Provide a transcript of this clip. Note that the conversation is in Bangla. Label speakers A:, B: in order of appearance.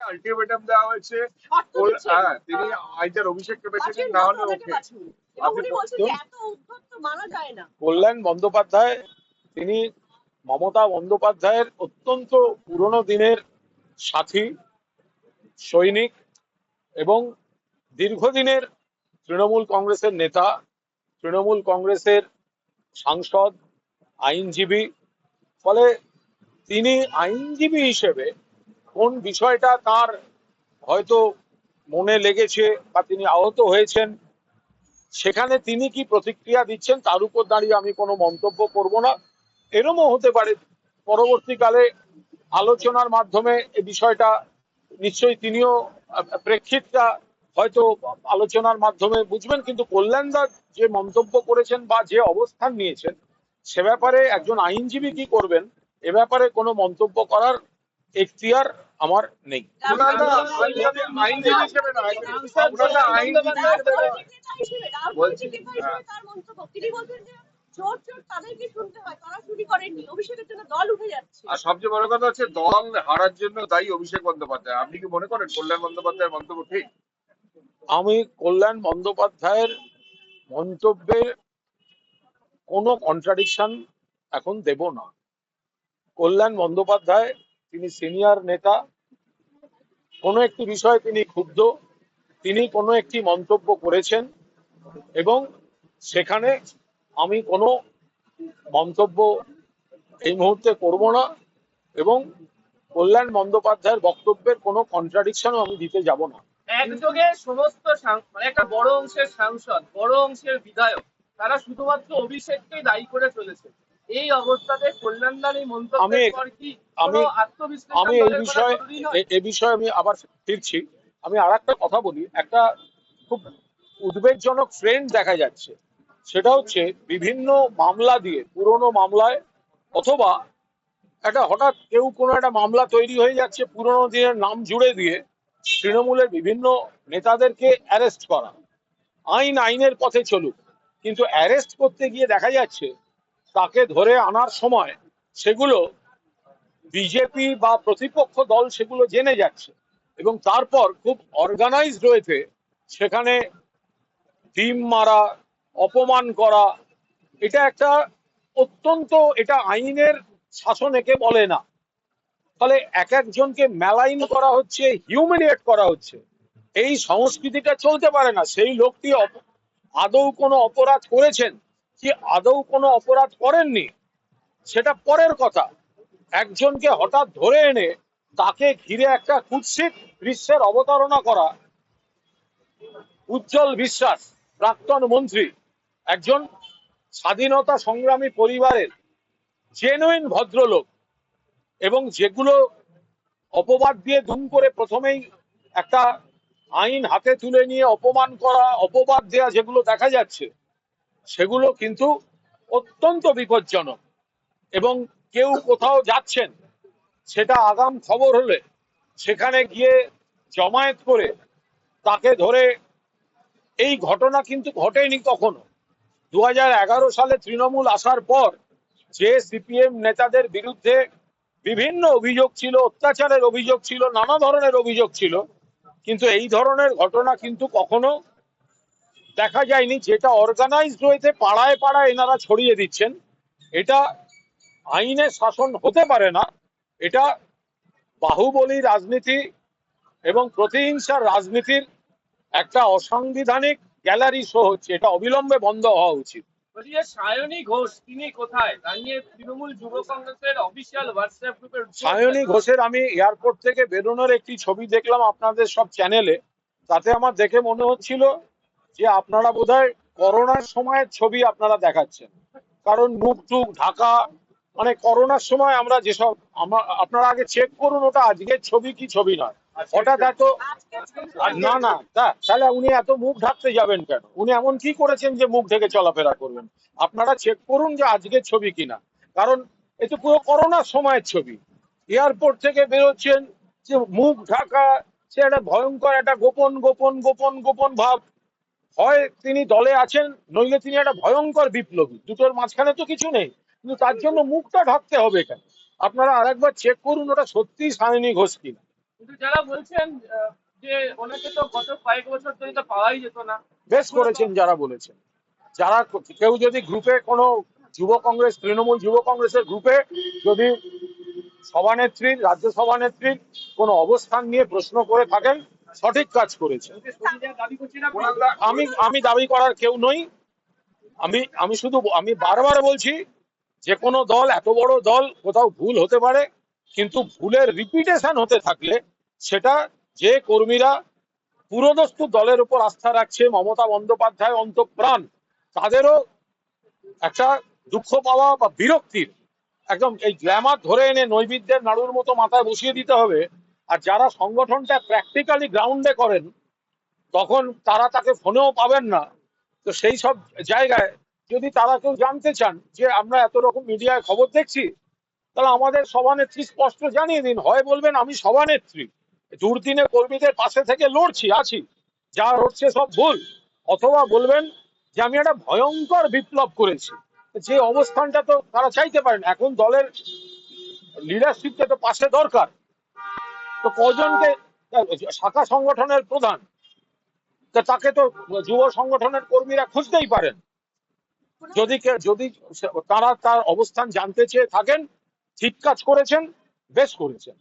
A: আলটিমেটাম দেওয়া হয়েছে। হ্যাঁ, তিনি আইজার অভিষেককে বেছে নিন, না হলে ওকে।
B: কল্যাণ বন্দ্যোপাধ্যায় তিনি মমতা বন্দ্যোপাধ্যায়ের অত্যন্ত পুরনো দিনের সাথী, সৈনিক এবং দীর্ঘদিনের তৃণমূল কংগ্রেসের নেতা, তৃণমূল কংগ্রেসের সাংসদ, আইনজীবী। ফলে তিনি আইনজীবী হিসেবে কোন বিষয়টা তার হয়তো মনে লেগেছে বা তিনি আহত হয়েছেন, সেখানে তিনি কি প্রতিক্রিয়া দিচ্ছেন তার উপর দাঁড়িয়ে আমি কোনো মন্তব্য করব না। এরমও হতে পারে পরবর্তীকালে আলোচনার মাধ্যমে এই বিষয়টা নিশ্চয়ই তিনিও প্রেক্ষিতটা হয়তো আলোচনার মাধ্যমে বুঝবেন। কিন্তু কল্যাণদা যে মন্তব্য করেছেন বা যে অবস্থান নিয়েছেন সে ব্যাপারে একজন আইনজীবী কি করবেন এ ব্যাপারে কোনো মন্তব্য করার এখতিয়ার আমার নেই।
A: আইনজীবী হিসেবে নয়, আইনজীবী আর সবচেয়ে বড় কথা হচ্ছে দল হারার জন্য দায়ী অভিষেক বন্দ্যোপাধ্যায়। আপনি কি মনে করেন কল্যাণ বন্দ্যোপাধ্যায়ের মন্তব্য ঠিক?
B: আমি কল্যাণ বন্দ্যোপাধ্যায়ের মন্তব্যের কোনো কন্ট্রাডিকশন এখন দেব না। কল্যাণ বন্দ্যোপাধ্যায় তিনি সিনিয়র নেতা, কোনো একটি বিষয়ে তিনি ক্ষুব্ধ, তিনি কোনো একটি মন্তব্য করেছেন এবং সেখানে আমি কোনো মন্তব্য এই মুহূর্তে করব না এবং কল্যাণ বন্দ্যোপাধ্যায়ের বক্তব্যের কোনো কন্ট্রাডিকশনও আমি দিতে যাব না।
C: একযোগে সমস্ত মানে একটা বড় অংশের সাংসদ, বড় অংশের বিধায়ক তারা শুধুমাত্র অভিষেককেই দায়ী করে চলেছে। এই অবস্থাতে কল্যাণদার এই মন্তব্যের পর কি কোনো আত্মবিশ্লেষণ
B: আমি এই বিষয়ে আমি আবার ফিরছি। আমি আর একটা কথা বলি, একটা খুব উদ্বেগজনক ট্রেন্ড দেখা যাচ্ছে, সেটা হচ্ছে বিভিন্ন মামলা দিয়ে, পুরনো মামলায় অথবা একটা হঠাৎ কেউ কোনো একটা মামলা তৈরি হয়ে যাচ্ছে পুরনো দিনের নাম জুড়ে দিয়ে তৃণমূলের বিভিন্ন নেতাদেরকে অ্যারেস্ট করা। আইনের পথে চলুক, কিন্তু অ্যারেস্ট করতে গিয়ে দেখা যাচ্ছে তাকে ধরে আনার সময় সেগুলো বিজেপি বা প্রতিপক্ষ দল সেগুলো জেনে যাচ্ছে এবং তারপর খুব অর্গানাইজড ওয়েতে সেখানে ডিম মারা, অপমান করা, এটা একটা অত্যন্ত, এটা আইনের শাসন একে বলে না। ফলে এক একজনকে মেলাইন করা হচ্ছে, হিউমিলিয়েট করা হচ্ছে। এই সংস্কৃতিটা চলতে পারে না। সেই লোকটি আদৌ কোনো অপরাধ করেছেন কি আদৌ কোনো অপরাধ করেননি সেটা পরের কথা। একজনকে হঠাৎ ধরে এনে তাকে ঘিরে একটা কুৎসিত দৃশ্যের অবতারণা করা। উজ্জ্বল বিশ্বাস প্রাক্তন মন্ত্রী, একজন স্বাধীনতা সংগ্রামী পরিবারের জেনুইন ভদ্রলোক, এবং যেগুলো অপবাদ দিয়ে দুম করে প্রথমেই একটা আইন হাতে তুলে নিয়ে অপমান করা, অপবাদ দেয়া যেগুলো দেখা যাচ্ছে সেগুলো কিন্তু অত্যন্ত বিপজ্জনক। এবং কেউ কোথাও যাচ্ছেন, সেটা আগাম খবর হলে সেখানে গিয়ে জমায়েত করে তাকে ধরে, এই ঘটনা কিন্তু ঘটেনি কখনো। 2011 সালে তৃণমূল আসার পর যে সিপিএম নেতাদের বিরুদ্ধে বিভিন্ন অভিযোগ ছিল, অত্যাচারের অভিযোগ ছিল, নানা ধরনের অভিযোগ ছিল, কিন্তু এই ধরনের ঘটনা কিন্তু কখনো দেখা যায়নি। যেটা অর্গানাইজড হয়েছে পাড়ায় পাড়ায় এনারা ছড়িয়ে দিচ্ছেন, এটা আইনের শাসন হতে পারে না। এটা বাহুবলী রাজনীতি এবং প্রতিহিংসার রাজনীতির একটা অসাংবিধানিক গ্যালারি শো হচ্ছে। এটা অবিলম্বে বন্ধ হওয়া উচিত।
C: সায়নী ঘোষ তিনি কোথায়? তৃণমূল যুব কংগ্রেসের অফিসিয়াল হোয়াটসঅ্যাপ গ্রুপের
B: সায়নী ঘোষের আমি এয়ারপোর্ট থেকে বেরোনোর একটি ছবি দেখলাম আপনাদের সব চ্যানেলে। তাতে আমার দেখে মনে হচ্ছিল যে আপনারা বোধহয় করোনার সময়ের ছবি আপনারা দেখাচ্ছেন, কারণ মুখ টুক ঢাকা। মানে করোনার সময় আমরা যেসব, আপনারা আগে চেক করুন ওটা আজকের ছবি কি ছবি নয়। হঠাৎ এত না তাহলে উনি এত মুখ ঢাকতে যাবেন কেন? উনি এমন কি করেছেন যে মুখ ঢেকে চলাফেরা করবেন? আপনারা চেক করুন যে আজকের ছবি কিনা, কারণ এটা পুরো করোনার সময়ের ছবি। এয়ারপোর্ট থেকে বেরোচ্ছেন, যে মুখ ঢাকা, সে একটা ভয়ঙ্কর একটা গোপন গোপন গোপন গোপন ভাব। হয় তিনি দলে আছেন, নইলে তিনি একটা ভয়ঙ্কর বিপ্লবী। দুটোর মাঝখানে তো কিছু নেই, কিন্তু তার জন্য মুখটা ঢাকতে হবে কেন? আপনারা আরেকবার চেক করুন ওটা সত্যি সায়নী ঘোষ কিনা।
C: কিন্তু যারা বলছেন যে ওনাকে তো গত কয়েক বছর ধরে তো পাওয়াই যেত না।
B: বেশ করেছেন যারা বলেছেন। যারা কেউ যদি গ্রুপে কোনো যুব কংগ্রেস, তৃণমূল যুব কংগ্রেসের গ্রুপে যদি সভানেত্রীর, রাজ্য সভানেত্রীর কোনো অবস্থান নিয়ে প্রশ্ন করে থাকেন, সঠিক কাজ করেছে। আমি দাবি করার কেউ নই। আমি বারবার বলছি, যে কোনো দল, এত বড় দল, কোথাও ভুল হতে পারে, কিন্তু ভুলের রিপিটেশন হতে থাকলে সেটা যে কর্মীরা পুরোদস্তু দলের উপর আস্থা রাখছে, মমতা বন্দ্যোপাধ্যায় অন্তঃপ্রাণ, তাদেরও একটা দুঃখ পাওয়া বা বিরক্তির, একদম এই গ্ল্যামার ধরে এনে নৈবেদ্যের নাড়ুর মতো মাথায় বসিয়ে দিতে হবে। আর যারা সংগঠনটা প্র্যাকটিক্যালি গ্রাউন্ডে করেন, তখন তারা তাকে ফোনেও পাবেন না। তো সেই সব জায়গায় যদি তারা কেউ জানতে চান যে আমরা এত রকম মিডিয়ায় খবর দেখছি, তাহলে আমাদের সভানেত্রী স্পষ্ট জানিয়ে দিন। হয় বলবেন আমি সভানেত্রী, দুর্দিনে কর্মীদের পাশে থেকে আছি, যা হচ্ছে সব ভুল, অথবা বলবেন যে আমি একটা ভয়ঙ্কর বিপ্লব করেছি। যে অবস্থানটা তো তারা চাইতে পারেন। এখন দলের লিডারশিপকে তো পাশে দরকার। তো কজনকে, শাখা সংগঠনের প্রধান, তো তাকে তো যুব সংগঠনের কর্মীরা খুঁজতেই পারেন। যদি তারা তার অবস্থান জানতে চেয়ে থাকেন, ঠিক কাজ করেছেন, বেশ করেছেন।